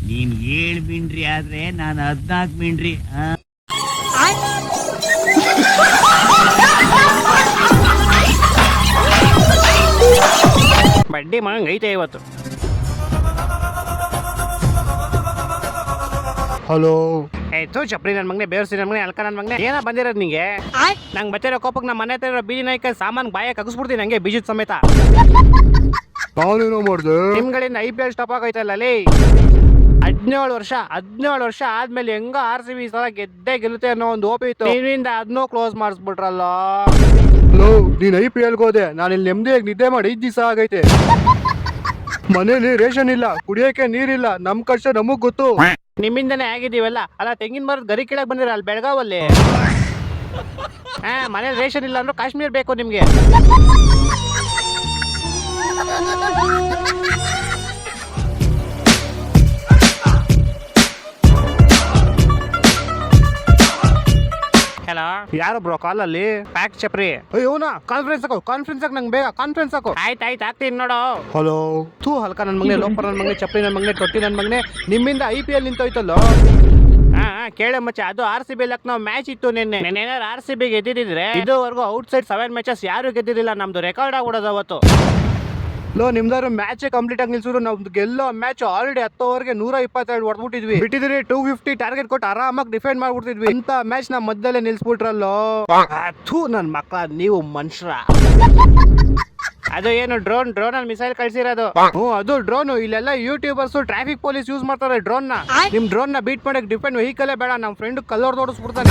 ನೀನ್ 7 ಮಿಂಡ್ರಿ ಆದ್ರೆ ನಾನು 14 ಮಿಂಡ್ರಿ. ಬಡ್ಡಿ ಮಂಗ್ ಐತೆ ಇವತ್ತು. ಹಲೋ ಆಯ್ತು ಚಪ್ರಿ ನನ್ ಮಗನೆ, ಬೇರ್ಸಿ ನನ್ ಮಗನೆ, ಅಲ್ಕ ನನ್ ಮಗನೆ, ಏನ ಬಂದಿರೋದು ನಿಂಗೆ? ನಂಗೆ ಬಚ್ಚಿರೋ ಕೋಪಕ್ಕೆ ನಮ್ಮ ಮನೆ ಹತ್ರ ಇರೋ ಬೀದಿ ನಾಯ್ಕ ಸಾಮಾನ್ ಬಾಯ ಕಗಿಸ್ಬಿಡ್ತೀನಿ ನಂಗೆ ಬೀಜದ ಸಮೇತ. ನಾನೇನೋ ಮಾಡ್ದೆ? ನಿಮ್ಗಳಿಂದ IPL ಸ್ಟಾಪ್ ಆಗೋಯ್ತಲ್ಲ ಅಲ್ಲಿ. 17 ವರ್ಷ ಆದ್ಮೇಲೆ ಹೆಂಗ RCB ಸಲ ಗೆದ್ದೇ ಗೆಲ್ಲುತ್ತೆ ಅನ್ನೋ ಒಂದು ಓಪಿ ಇತ್ತು. ನೀವಿಂದ ಅದನ್ನೂ ಕ್ಲೋಸ್ ಮಾಡಿಸ್ಬಿಟ್ರಲ್ಲ. ನೀನ್ IPL ಹೋದೆ, ನಾನು ಇಲ್ಲಿ ನೆಮ್ಮದಿಯಾಗಿ ನಿದ್ದೆ ಮಾಡಿ 5 ದಿವಸ ಆಗೈತೆ. ಮನೇಲಿ ರೇಷನ್ ಇಲ್ಲ, ಕುಡಿಯಕ್ಕೆ ನೀರಿಲ್ಲ, ನಮ್ ಕಷ್ಟ ನಮಗ್ ಗೊತ್ತು. ನಿಮ್ಮಿಂದನೇ ಆಗಿದ್ದೀವಲ್ಲ. ಅಲ್ಲ ತೆಂಗಿನ ಮರದ ಗರಿ ಕೆಳಗೆ ಬಂದಿರ ಅಲ್ಲಿ ಬೆಳಗಾವಲ್ಲಿ. ಮನೇಲಿ ರೇಷನ್ ಇಲ್ಲ ಅಂದ್ರೆ ಕಾಶ್ಮೀರ್ ಬೇಕು ನಿಮ್ಗೆ. ಹಲೋ, ಯಾರು ಬ್ರೋ ಕಾಲಲ್ಲಿ? ಪ್ಯಾಕ್ ಚಪ್ರಿ. ಅಯ್ಯೋನಾ ಕಾನ್ಫರೆನ್ಸ್ ಹಾಕು ನಂಗೆ ಬೇಗ ಕಾನ್ಫರೆನ್ಸ್ ಹಾಕು. ಆಯ್ತು ಆಗ್ತೀನಿ ನೋಡು. ಹಲೋ ತೂ ಹಲ್ಕ ನನ್ ಮಗನೆ, ಲೋಪರ್ ನನ್ ಮಗನೆ, ಚಪ್ರಿ ನನ್ ಮಗನೆ, ತೊಟ್ಟಿ ನನ್ ಮಗನೆ, ನಿಮ್ಮಿಂದ IPL ನಿಂತೋಯ್ತಲ್ಲೋ. ಕೇಳೆ ಮಚ್ಚ, ಅದು RCB ಲಕ್ನೋ ಮ್ಯಾಚ್ ಇತ್ತು ನಿನ್ನೆ. ಏನಾದ್ರು RCB ಗೆದ್ದಿದ್ರೆ ಇದುವರೆಗೂ ಔಟ್ಸೈಡ್ 7 ಮ್ಯಾಚಸ್ ಯಾರು ಗೆದ್ದಿರಲಿಲ್ಲ. ನಮ್ದು ರೆಕಾರ್ಡ್ ಆಗ್ಬಿಡೋದು ಅವತ್ತು. ನಿಮ್ದಾರು ಮ್ಯಾಚ್ ಕಂಪ್ಲೀಟ್ ಆಗಿ ನಿಲ್ಸಿದ್ರು. ನಮ್ದು ಗೆಲ್ಲೋ ಮ್ಯಾಚ್ ಆಲ್ರೆಡಿ 10 ಓವರ್ಗೆ 122 ಹೊಡೆದ್ಬಿಟ್ಟಿದ್ವಿ. ಬಿಟ್ಟಿದ್ರೆ 250 ಟಾರ್ಗೆಟ್ ಕೊಟ್ಟು ಆರಾಮಾಗಿ ಡಿಫೆಂಡ್ ಮಾಡ್ಬಿಡ್ತಿದ್ವಿ. ಇಂತ ಮ್ಯಾಚ್ ನಾ ಮಧ್ಯದಲ್ಲೇ ನಿಲ್ಸ್ಬಿಟ್ರಲ್ಲೋ. ಥೂ ನನ್ ಮಕ್ಕಳ, ನೀವು ಮನುಷ್ಯರ. ಅದು ಏನು ಡ್ರೋನ್ ಅಲ್ಲಿ ಮಿಸೈಲ್ ಕಳ್ಸಿರೋದು? ಅದು ಡ್ರೋನ್. ಇಲ್ಲೆಲ್ಲ ಯೂಟ್ಯೂಬರ್ಸ್ ಟ್ರಾಫಿಕ್ ಪೊಲೀಸ್ ಯೂಸ್ ಮಾಡ್ತಾರೆ ಡ್ರೋನ್ ನ. ನಿಮ್ ಡ್ರೋನ್ ನ ಬೀಟ್ ಮಾಡಕ್ ಡಿಫೆಂಡ್ ವೆಹಿಕಲ್ ಬೇಡ. ನಮ್ ಫ್ರೆಂಡ್ ಕಲ್ಲರ್ ತೋಡಿಸ್ಬಿಡ್ತಾನೆ.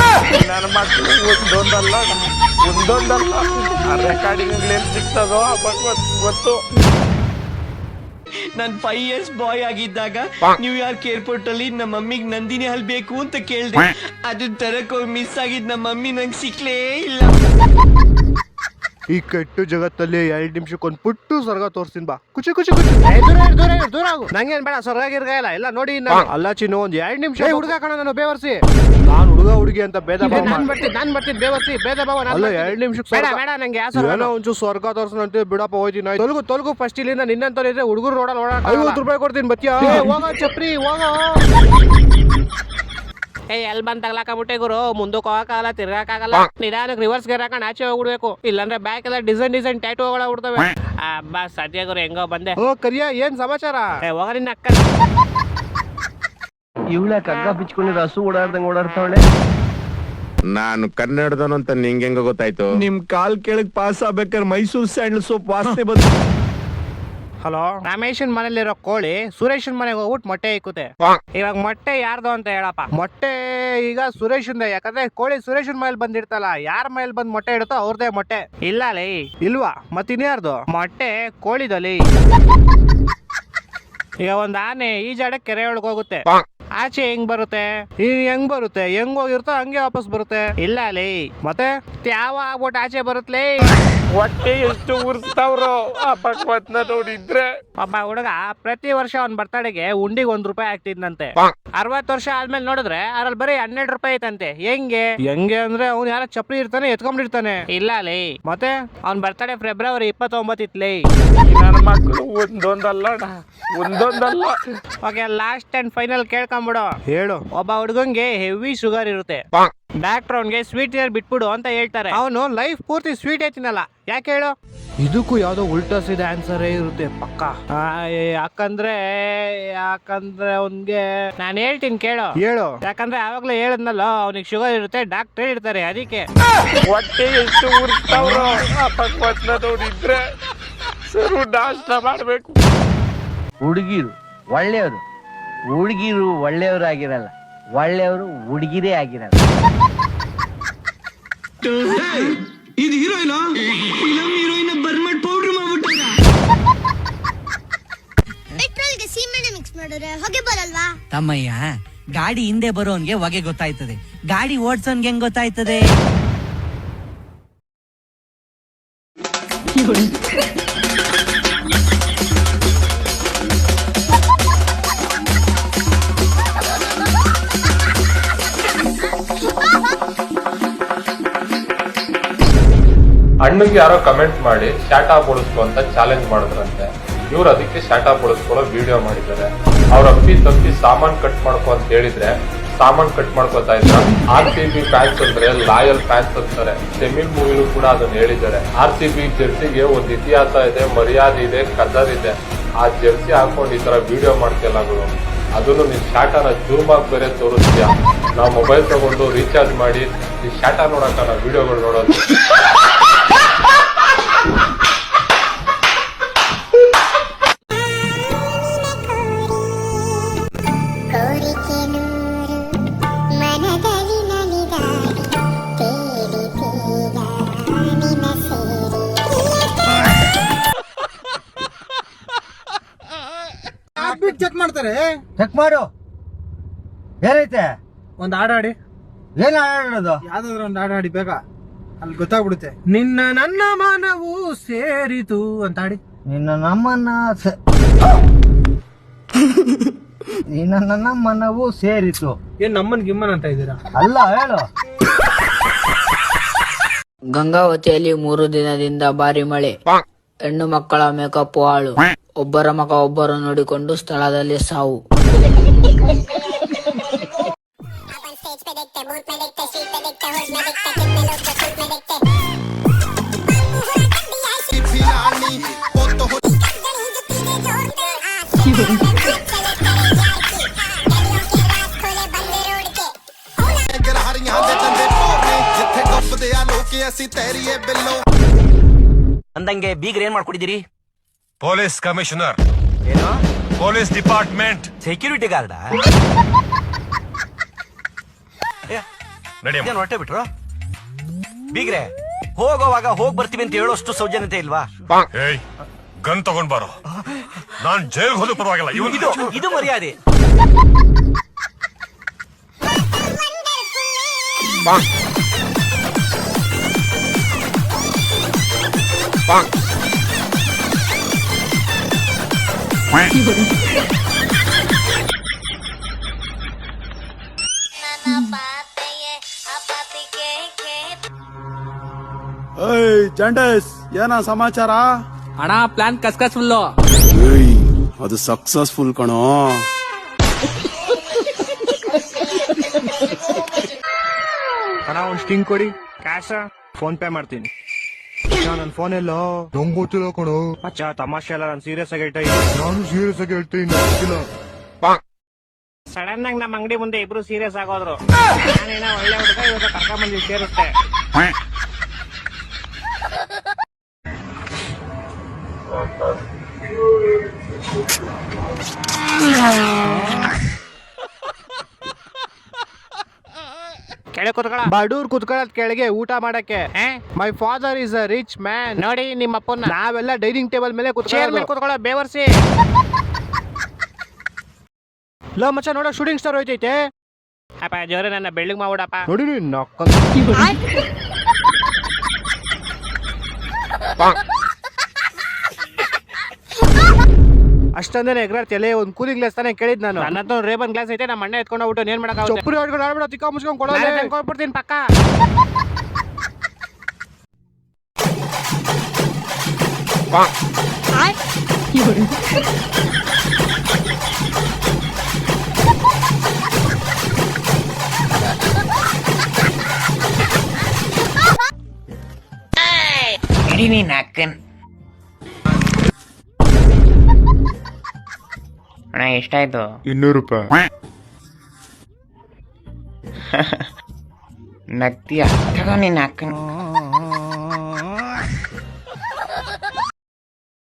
ನಾನು 5 years ಬಾಯ್ ಆಗಿದ್ದಾಗ ನ್ಯೂಯಾರ್ಕ್ ಏರ್ಪೋರ್ಟ್ ಅಲ್ಲಿ ನಮ್ಮ ಮಮ್ಮಿಗೆ ನಂದಿನಿ ಹಾಲ್ ಬೇಕು ಅಂತ ಕೇಳ್ದೆ. ಅದನ್ನ ತರಕ್ ಹೋಗಿ ಮಿಸ್ ಆಗಿದ್ ನಮ್ಮ ಮಮ್ಮಿ ನಂಗೆ ಸಿಕ್ಲೇ ಇಲ್ಲ. ಈ ಕೆಟ್ಟು ಜಗತ್ತಲ್ಲಿ 2 ನಿಮಿಷಕ್ಕೊಂದು ಪುಟ್ಟು ಸ್ವರ್ಗ ತೋರ್ಸ್ತೀನಿ ಬಾ. ಕುಚಿ ದೂರ ಆಗು. ನಂಗೇನ್ ಬೇಡ, ಸ್ವರ್ಗಾಗಿರ್ಗಲ್ಲ ಎಲ್ಲ ನೋಡಿ. ಅಲ್ಲ ಚಿನ್ನು, ಒಂದ್ 2 ನಿಮಿಷ. ಹುಡುಗ ಕಣ ನಾನು ಬೇವರ್ಸಿ. ನಾನು ಹುಡುಗಿ ಅಂತ ಭೇದ ಭಾವ ನಾನ್ ಬರ್ತೀನಿ ಬೇವರ್ಸಿ, ಭೇದ ಭಾವ. ಅಲ್ಲ 2 ನಿಮಿಷಕ್ಕೆ ಬೇಡ ನಂಗೆ ಏನೋ ಒಂಚೂರು ಸ್ವರ್ಗ ತೋರ್ಸಂತೆ ಬಿಡಪ್ಪ. ಹೋಯ್ತೀನಿ. ತೊಲಗು ಫಸ್ಟ್ ಇಲ್ಲಿಂದ. ನಿನ್ನಂತವ್ರಿದ್ರೆ ಹುಡುಗರು ರೋಡಲ್ಲಿ ಓಡಾಡ. 50 ರೂಪಾಯಿ ಕೊಡ್ತೀನಿ ಬತ್ತಿಯಾ? ಹೋಗೋ ಚಪ್ರಿ ಹೋಗೋ. ಎಲ್ ಬಂದ್ ತಗ್ಲಾಕಬಿಟ್ಟೆ ಗುರು. ಮುಂದಕ್ಕೆ ಹೋಗಕ್ಕಾಗಲ್ಲ, ತಿರ್ಗಾಕಾಗಲ್ಲ. ನಿಧಾನಕ್ಕೆ ರಿವರ್ಸ್ ಗೇರ್ ಹಾಕೊಂಡು ಆಚೆ ಹೋಗ್ಬಿಡ್ಬೇಕು. ಇಲ್ಲಾಂದ್ರೆ ಬ್ಯಾಕ್ ಎಲ್ಲ ಡಿಸೈನ್ ಟ್ಯಾಟೂಗಳ ಹುಡ್ತವೆ. ಅಬ್ಬಾ ಸದ್ಯ ಗುರು ಹೆಂಗೋ ಬಂದೆ. ಕರಿಯ, ಏನ್ ಸಮಾಚಾರ? ಹೋಗ ನಿನ್ನ ಅಕ್ಕ. ಇವಳ ಕಗ್ಗ ಬಿಚ್ಕೊಂಡಿರೋ ಹಸು ಓಡಾಡ್ದಂಗ್ ಓಡಾಡ್ತಾವಳೆ. ನಾನು ಕನ್ನಡದವನು ಅಂತ ನಿಂಗೆ ಹೆಂಗ ಗೊತ್ತಾಯ್ತು? ನಿಮ್ ಕಾಲ್ ಕೆಳಗ್ ಪಾಸ್ ಆಗ್ಬೇಕಾದ್ರೆ ಮೈಸೂರು ಸ್ಯಾಂಡಲ್ ಸೋಪ್ ವಾಸನೆ ಬಂತು. ಹಲೋ, ರಮೇಶನ್ ಮನೇಲಿರೋ ಕೋಳಿ ಸುರೇಶನ್ ಮನೆಗೆ ಹೋಗ್ಬಿಟ್ಟು ಮೊಟ್ಟೆ ಇಕ್ಕುತ್ತೆ. ಇವಾಗ ಮೊಟ್ಟೆ ಯಾರ್ದು ಅಂತ ಹೇಳಪ್ಪ. ಮೊಟ್ಟೆ ಈಗ ಸುರೇಶನ್ದೆ. ಯಾಕಂದ್ರೆ ಕೋಳಿ ಸುರೇಶನ್ ಮನೇಲಿ ಬಂದಿರ್ತಲ್ಲ, ಯಾರ ಮನೇಲಿ ಬಂದ್ ಮೊಟ್ಟೆ ಇಡುತ್ತೋ ಅವ್ರದೇ ಮೊಟ್ಟೆ. ಇಲ್ಲ ಲೇ, ಇಲ್ವಾ? ಮತ್ತಿನ್ಯಾರ್ದು ಮೊಟ್ಟೆ? ಕೋಳಿದಲ್ಲಿ. ಈಗ ಒಂದ್ ಆನೆ ಈಜಾಡಕ್ ಕೆರೆ ಒಳಗೆ ಹೋಗುತ್ತೆ. ಆಚೆ ಹೆಂಗ್ ಬರುತ್ತೆ? ಹೆಂಗ್ ಬರುತ್ತೆ? ಹೆಂಗ್ ಹೋಗಿರುತ್ತೋ ಹಂಗೆ ವಾಪಸ್ ಬರುತ್ತೆ. ಇಲ್ಲ ಲೇ, ಮತ್ತೆ ಯಾವ ಆಗ್ಬಿಟ್ಟು ಆಚೆ ಬರುತ್ತಲೇ. ಹೊಟ್ಟೆ ಎಷ್ಟು ಉರ್ಸ್ತಾವ್ರೋ ಆ ಭಗವತ್ನ ನೋಡಿದ್ರೆ. ಒಬ್ಬ ಹುಡುಗ ಪ್ರತಿ ವರ್ಷ ಅವ್ನ್ ಬರ್ತಡೆಗೆ ಉಂಡಿಗೆ 1 ರೂಪಾಯಿ ಆಗ್ತಿದ್ನಂತೆ. 60 ವರ್ಷ ಆದ್ಮೇಲೆ ನೋಡಿದ್ರೆ ಅದ್ರಲ್ಲಿ ಬರೀ 12 ರೂಪಾಯಿ ಐತಂತೆ. ಹೆಂಗೆ ಅಂದ್ರೆ ಅವ್ನು ಯಾರ ಚಪ್ರಿ ಇರ್ತಾನೆ, ಎತ್ಕೊಂಡಿರ್ತಾನೆ. ಇಲ್ಲ ಲೇ, ಮತ್ತೆ ಅವ್ನ್ ಬರ್ತಡೆ ಫೆಬ್ರವರಿ 29 ಇತ್ಲೇ. ನನ್ನ ಮಕ್ಕಳು ಒಂದೊಂದಲ್ಲ. ಓಕೆ, ಲಾಸ್ಟ್ ಅಂಡ್ ಫೈನಲ್ ಕೇಳ್ಕೊಂಬಿಡು. ಹೇಳು. ಒಬ್ಬ ಹುಡುಗಂಗೆ ಹೆವಿ ಶುಗರ್ ಇರುತ್ತೆ. ಡಾಕ್ಟರ್ ಅವ್ನ್ಗೆ ಸ್ವೀಟ್ ಬಿಟ್ಬಿಡು ಅಂತ ಹೇಳ್ತಾರೆ. ಅವನು ಲೈಫ್ ಪೂರ್ತಿ ಸ್ವೀಟ್ ತಿನ್ನಲ್ಲ. ಯಾಕೆ ಹೇಳು? ಇದಕ್ಕೂ ಯಾವ್ದೋ ಉಲ್ಟಾ ಸೀದಾ ಆನ್ಸರ್ ಇರುತ್ತೆ ಪಕ್ಕ. ಯಾಕಂದ್ರೆ ಅವ್ನ್ಗೆ ನಾನು ಹೇಳ್ತೀನಿ ಕೇಳು. ಹೇಳು. ಯಾಕಂದ್ರೆ ಆವಾಗ್ಲೇ ಹೇಳದ್ನಲ್ಲ, ಅವ್ನಿಗೆ ಶುಗರ್ ಇರುತ್ತೆ, ಡಾಕ್ಟರ್ ಹೇಳ್ತಾರೆ ಅದಕ್ಕೆ. ಹೊಟ್ಟೆ ಎಷ್ಟು ಉರ್ಸ್ತಾವ್ರೋ ಆ ಭಗವತ್ನ ನೋಡಿದ್ರೆ ಸರು ನಾಷ್ಟ ಮಾಡ್ಬೇಕು. ಹುಡುಗಿರು ಒಳ್ಳೆಯವರು, ಹುಡುಗಿರು ಒಳ್ಳೆಯವರಾಗಿರಲ್ಲ, ಒಳ್ಳೆಯವರು ಹುಡುಗಿರೇ ಆಗಿರಲ್ಲ. ಇದು ಹೀರೋಯಿನ್ ಫಿಲಂ ಹೀರೋಯಿನ್ ಬರ್ಮಟ್ ಪೌಡರ್ ಮಾಡ್ಬಿಟ್ಟಾರ. ಪೆಟ್ರೋಲ್ಗೆ ಸೀಮೆಣ್ಣೆ ಮಿಕ್ಸ್ ಮಾಡಿದ್ರೆ ಹೊಗೆ ಬರಲ್ವಾ? ತಮ್ಮಯ್ಯ, ಗಾಡಿ ಹಿಂದೆ ಬರೋನ್ಗೆ ಹೊಗೆ ಗೊತ್ತಾಯ್ತದೆ, ಗಾಡಿ ಓಡ್ಸೋನ್ಗೆ ಹೆಂಗ್ ಗೊತ್ತಾಯ್ತದೆ? ಅಣ್ಣಂಗೆ ಯಾರೋ ಕಮೆಂಟ್ ಮಾಡಿ ಶಾಟಾ ಬಳಸ್ಕೊ ಅಂತ ಚಾಲೆಂಜ್ ಮಾಡಿದ್ರಂತೆ. ಇವ್ರು ಅದಕ್ಕೆ ಶಾಟಾ ಬಳಸ್ಕೊಳ್ಳೋ ವಿಡಿಯೋ ಮಾಡಿದ್ದಾರೆ. ಅವ್ರ ತಪ್ಪಿ ಸಾಮಾನ್ ಕಟ್ ಮಾಡ್ಕೊ ಅಂತ ಹೇಳಿದ್ರೆ ಸಾಮಾನ್ ಕಟ್ ಮಾಡ್ಕೊತಾ ಇದ್ರ. RCB ಫ್ಯಾನ್ಸ್ ಅಂದ್ರೆ ಲಾಯಲ್ ಫ್ಯಾನ್ಸ್ ಅಂತಾರೆ. ತಮಿಳ್ ಮೂವಿಲೂ ಕೂಡ ಅದನ್ನ ಹೇಳಿದ್ದಾರೆ. RCB ಜೆರ್ಸಿಗೆ ಒಂದು ಇತಿಹಾಸ ಇದೆ, ಮರ್ಯಾದೆ ಇದೆ, ಕದರ್ ಇದೆ. ಆ ಜೆರ್ಸಿ ಹಾಕೊಂಡು ಈ ತರ ವಿಡಿಯೋ ಮಾಡ್ತಿಲ್ಲ ಗುರು. ಅದನ್ನು ನೀನ್ ಶಾಟಾನ ಜೂಮ್ ಆಗಿ ಬೇರೆ ತೋರಿಸ್ತೀಯ. ನಾವು ಮೊಬೈಲ್ ತಗೊಂಡು ರೀಚಾರ್ಜ್ ಮಾಡಿ ಈ ಶಾಟಾ ನೋಡಕ ನಾವು ವಿಡಿಯೋಗಳು ನೋಡೋದು. ಚೆಕ್ ಮಾಡ್ತಾರೆ. ಚೆಕ್ ಮಾಡು, ಏನೈತೆ? ಒಂದ್ ಹಾಡಾಡಿ. ಏನ್ ಆಡೋದು? ಯಾವ್ದಾದ್ರು ಒಂದ್ ಹಾಡಾಡಿ ಬೇಗ, ಅಲ್ಲಿ ಗೊತ್ತಾಗ್ಬಿಡುತ್ತೆ. ನಿನ್ನ ನನ್ನ ಮನವು ಸೇರಿತು ಅಂತ ಹಾಡಿ. ನಿನ್ನ ನನ್ನ ಮನವು ಸೇರಿತು. ಏನ್ ನಮ್ಮನ್ ಗಿಮ್ಮನ್ ಅಂತ ಇದ್ದೀರಾ? ಅಲ್ಲ, ಹೇಳು. ಗಂಗಾವತಿಯಲ್ಲಿ 3 ದಿನದಿಂದ ಭಾರಿ ಮಳೆ. ಹೆಣ್ಣು ಮಕ್ಕಳ ಮೇಕಪ್ ಹಾಳು. ಒಬ್ಬರ ಮಗ ಒಬ್ಬರು ನೋಡಿಕೊಂಡು ಸ್ಥಳದಲ್ಲಿ ಸಾವು. ಅಂದಂಗೆ ಬೀಗ್ರ ಏನ್ ಮಾಡ್ಕೊಡಿದಿರಿ? Police commissioner. ಏನು? Police department security guard? ನಡಿ ಹೊರಟೆ ಬಿಟ್ರು. ಬೀಗ್ರೆ ಹೋಗೋವಾಗ ಹೋಗ್ ಬರ್ತೀವಿ ಅಂತ ಹೇಳೋಷ್ಟು ಸೌಜನ್ಯತೆ ಇಲ್ವಾ? ಏಯ್, ಗನ್ ತಗೊಂಡ್ ಬಾರೋ. ನಾನ್ ಜೈಲ್ಗೆ ಹೋದ್ರು ಪರವಾಗಿಲ್ಲ. ಇದು ಮರ್ಯಾದೆ. ಜಂಡಸ್, ಏನ ಸಮಾಚಾರ? ಅಣ್ಣ, ಪ್ಲಾನ್ ಸಕ್ಸಸ್ಫುಲ್. ಅದು ಸಕ್ಸಸ್ಫುಲ್ ಕಣೋ. ಅಣ್ಣ ಒಂದ್ ಸ್ಟಿಂಗ್ ಕೊಡಿ. ಕ್ಯಾಶ ಫೋನ್ ಪೇ ಮಾಡ್ತೀನಿ. ನನ್ ಫೋನ್ ಎಲ್ಲೋ ನಂಗ್ ಗೊತ್ತಿಲ್ಲ ಕಣೋ. ಅಚ್ಚ ತಮಾಷೆ ಅಲ್ಲ, ನಾನು ಸೀರಿಯಸ್ ಆಗಿ ಹೇಳ್ತಾ ಇದ್ದೀನಿ. ನಾನು ಸೀರಿಯಸ್ ಆಗಿ ಹೇಳ್ತೀನಿ. ಸಡನ್ ಆಗಿ ನಮ್ಮ ಅಂಗಡಿ ಮುಂದೆ ಇಬ್ರು ಸೀರಿಯಸ್ ಆಗೋದ್ರು. ನಾನೇನೋ ಒಳ್ಳೆ ಹುಡುಗ, ಇವಾಗ ಕರ್ಕೊಂಡ್ಬಂದು ಸೇರಿಸ್ತೆ. ಕೆಳಗೆ ಕುತ್ಕೊಳ್ಳ. ಬಡೂರ್ ಕುತ್ಕೊಳ್ಳೋದ್ ಕೆಳಗೆ ಊಟ ಮಾಡಕ್ಕೆ. My father is a rich man. ನೋಡಿ ನಿಮ್ಮ ಅಪ್ಪನ. ನಾವೆಲ್ಲ ಡೈನಿಂಗ್ ಟೇಬಲ್ ಮೇಲೆ ಚೇರ್ ಮೇಲೆ ಕುತ್ಕೊಳ್ಳೋ, ಬೇವರ್ಸಿ. ಲೋ ಮಚ್ಚ, ನೋಡೋ ಶೂಟಿಂಗ್ ಸ್ಟಾರ್ ಹೋಯ್ತೈತೆ. ಅಪ್ಪ ಜೋರ ನನ್ನ ಬೆಳ್ಳಿಗೆ ಮಾಡ್ಬಿಡಪ್ಪ. ನೋಡಿ ಅಷ್ಟಂದೇನೆ ಎಗ್ರಾಡ್ ತಲೆ ಒಂದ್ ಕೂಲಿಂಗ್ ಗ್ಲಾಸ್ ತಾನೇ ಕೇಳಿದ್ ನಾನು. ನನ್ನ ಹತ್ರ ರೇಬನ್ ಗ್ಲಾಸ್ ಐತೆ, ನಮ್ಮ ಅಣ್ಣ ಎತ್ಕೊಂಡು ಹೋಗ್ಬಿಟ್ಟು ಏನ್ ಮಾಡಕ್ ಚಪ್ಪರಿ ಹೊಡ್ಕೊಂಡು ಆಡ್ಬಿಡ, ತಿಕ್ಕ ಮುಚ್ಕೊಂಡ್ ಕೊಡ್ಬಿಡ್ತೀನಿ ಪಕ್ಕ. ನೀನ್ ಅಕ್ಕನ್ ಅಣ್ಣ, ಎಷ್ಟಾಯ್ತು? 200 ರೂಪಾಯಿ. ನಗ್ತೀಯ? ತಗೋ ನಿನ್ನ ಅಕ್ಕನ್.